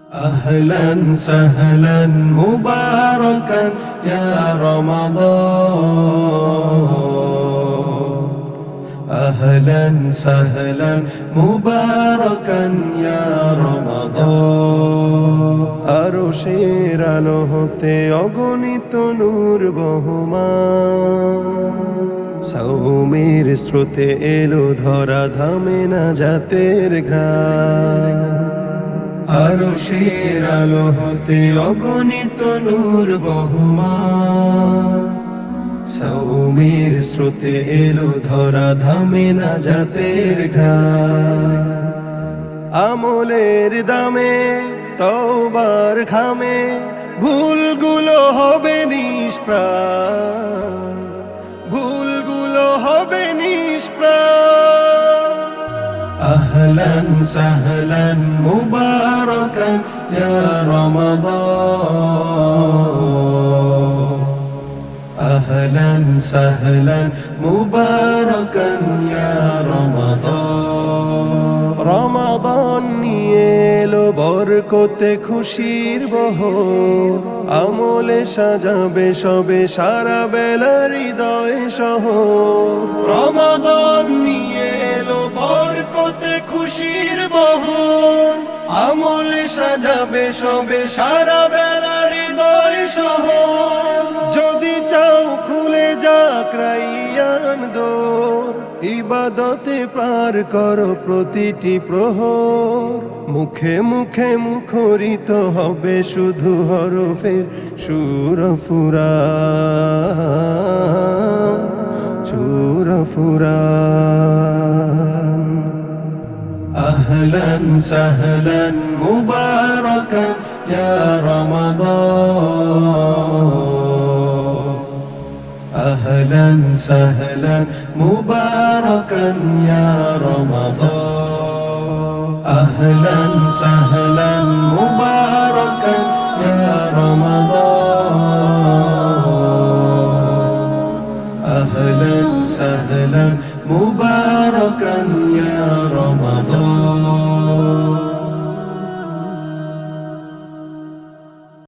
أهلا سهلا مباركا يا رمضان أهلا سهلا مباركا يا رمضان আরশের আলো হতে অগণিত নূর বহমান সৌমের স্রোতে এলো ধরা ধামে না জাতের ঘ্রাণ আরশের আলো হতে অগণিত নূর বহমান সৌমের স্রোতে এলো ধরা ধামে না জাতের ঘ্রাণ আমলের দামে তওবার খামে ভুলগুলো হবে নিষ্প্রাণ ভুলগুলো হবে নিষ্প্রাণ আহলান সাহলান মুবারাকান ইয়া রমাদান আহলান সাহলান মুবারাকান ইয়া রমাদান রমাদান নিয়ে এলো বরকতে খুশির বহর আমলে সাজাবে সবে সারা বেলা হৃদয় শহর রমাদান নিয়ে এলো বরকতে খুশির বহর আমলে সাজাবে সবে সারা বেলা হৃদয় শহর যদি চাও খুলে যাক রাইয়ান দোর ইবাদতে পার করো প্রতিটি প্রহর মুখে মুখে মুখরিত হবে শুধু হরফের সুরফুরান আহলান সাহলান মুবারাকান ইয়া রমাদান أهلا سهلا مباركا يا رمضان أهلا سهلا مباركا يا رمضان أهلا سهلا مباركا يا رمضان